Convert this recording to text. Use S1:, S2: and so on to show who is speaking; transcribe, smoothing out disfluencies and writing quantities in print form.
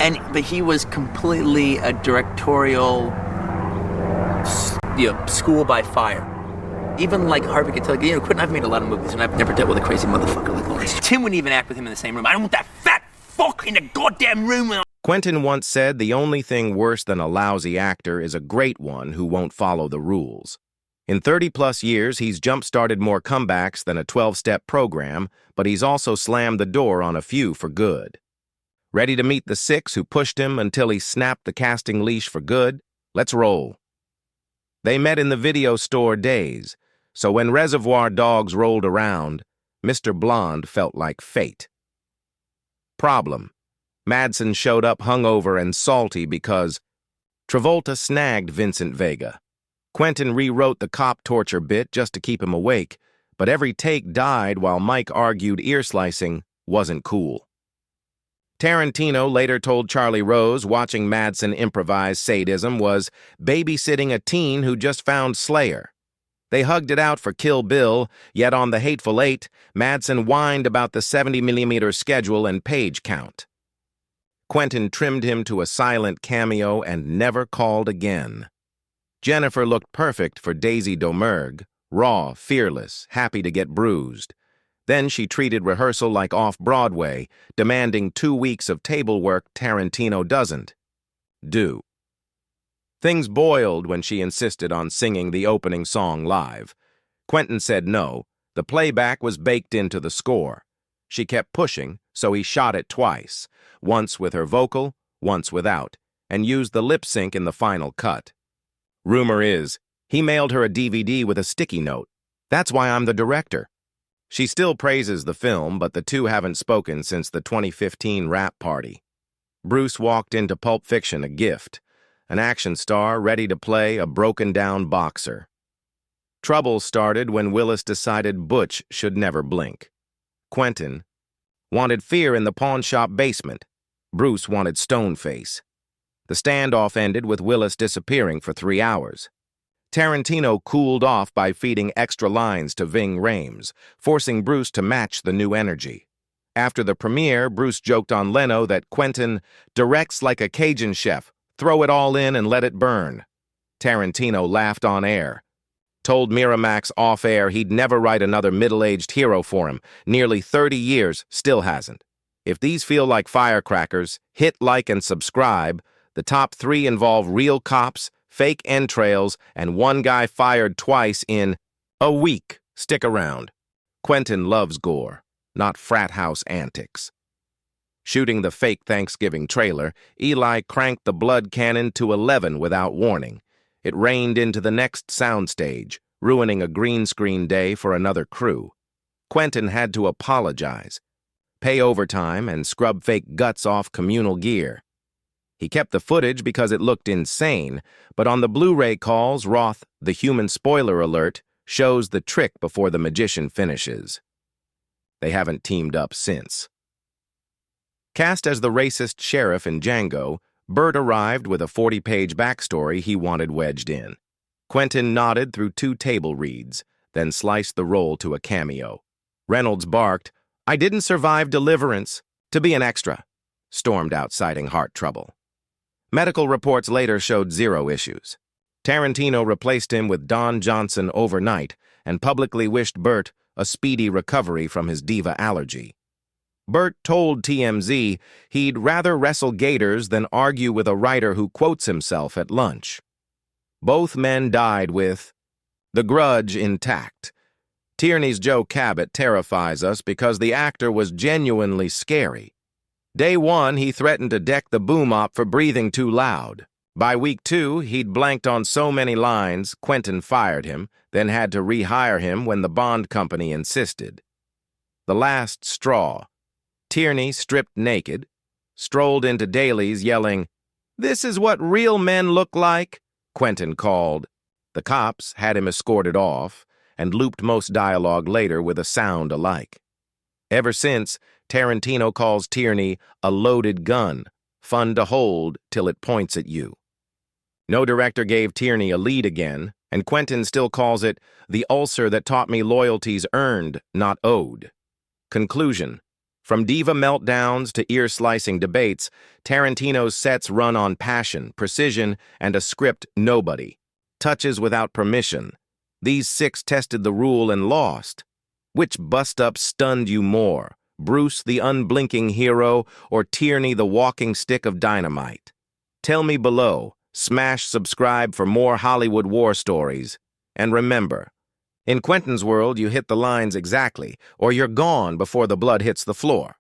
S1: But he was completely a directorial, school by fire. Even like Harvey Keitel, Quentin, I've made a lot of movies, and I've never dealt with a crazy motherfucker like Lawrence. Tim wouldn't even act with him in the same room. I don't want that fat fuck in the goddamn room.
S2: Quentin once said the only thing worse than a lousy actor is a great one who won't follow the rules. In 30-plus years, he's jump-started more comebacks than a 12-step program, but he's also slammed the door on a few for good. Ready to meet the 6 who pushed him until he snapped the casting leash for good? Let's roll. They met in the video store days, so when Reservoir Dogs rolled around, Mr. Blonde felt like fate. Problem: Madsen showed up hungover and salty because Travolta snagged Vincent Vega. Quentin rewrote the cop torture bit just to keep him awake, but every take died while Mike argued ear-slicing wasn't cool. Tarantino later told Charlie Rose watching Madsen improvise sadism was babysitting a teen who just found Slayer. They hugged it out for Kill Bill, yet on The Hateful Eight, Madsen whined about the 70mm schedule and page count. Quentin trimmed him to a silent cameo and never called again. Jennifer looked perfect for Daisy Domergue, raw, fearless, happy to get bruised. Then she treated rehearsal like off-Broadway, demanding 2 weeks of table work Tarantino doesn't do. Things boiled when she insisted on singing the opening song live. Quentin said no. The playback was baked into the score. She kept pushing, so he shot it twice, once with her vocal, once without, and used the lip sync in the final cut. Rumor is, he mailed her a DVD with a sticky note. That's why I'm the director. She still praises the film, but the two haven't spoken since the 2015 rap party. Bruce walked into Pulp Fiction a gift, an action star ready to play a broken-down boxer. Trouble started when Willis decided Butch should never blink. Quentin wanted fear in the pawn shop basement. Bruce wanted Stoneface. The standoff ended with Willis disappearing for 3 hours. Tarantino cooled off by feeding extra lines to Ving Rhames, forcing Bruce to match the new energy. After the premiere, Bruce joked on Leno that Quentin directs like a Cajun chef, throw it all in and let it burn. Tarantino laughed on air. Told Miramax off-air he'd never write another middle-aged hero for him. Nearly 30 years, still hasn't. If these feel like firecrackers, hit like and subscribe. The top 3 involve real cops, fake entrails, and one guy fired twice in a week. Stick around. Quentin loves gore, not frat house antics. Shooting the fake Thanksgiving trailer, Eli cranked the blood cannon to 11 without warning. It rained into the next soundstage, ruining a green screen day for another crew. Quentin had to apologize, pay overtime, and scrub fake guts off communal gear. He kept the footage because it looked insane, but on the Blu-ray calls, Roth, the human spoiler alert, shows the trick before the magician finishes. They haven't teamed up since. Cast as the racist sheriff in Django, Bert arrived with a 40-page backstory he wanted wedged in. Quentin nodded through 2 table reads, then sliced the role to a cameo. Reynolds barked, "I didn't survive Deliverance to be an extra," stormed out citing heart trouble. Medical reports later showed 0 issues. Tarantino replaced him with Don Johnson overnight and publicly wished Bert a speedy recovery from his diva allergy. Bert told TMZ he'd rather wrestle gators than argue with a writer who quotes himself at lunch. Both men died with the grudge intact. Tierney's Joe Cabot terrifies us because the actor was genuinely scary. Day 1, he threatened to deck the boom-op for breathing too loud. By week 2, he'd blanked on so many lines, Quentin fired him, then had to rehire him when the Bond company insisted. The last straw. Tierney, stripped naked, strolled into dailies yelling, "This is what real men look like," Quentin called. The cops had him escorted off and looped most dialogue later with a sound alike. Ever since, Tarantino calls Tierney a loaded gun, fun to hold till it points at you. No director gave Tierney a lead again, and Quentin still calls it the ulcer that taught me loyalty's earned, not owed. Conclusion: From diva meltdowns to ear-slicing debates, Tarantino's sets run on passion, precision, and a script nobody touches without permission. These 6 tested the rule and lost. Which bust-up stunned you more, Bruce the unblinking hero or Tierney the walking stick of dynamite? Tell me below. Smash subscribe for more Hollywood war stories. And remember, in Quentin's world, you hit the lines exactly, or you're gone before the blood hits the floor.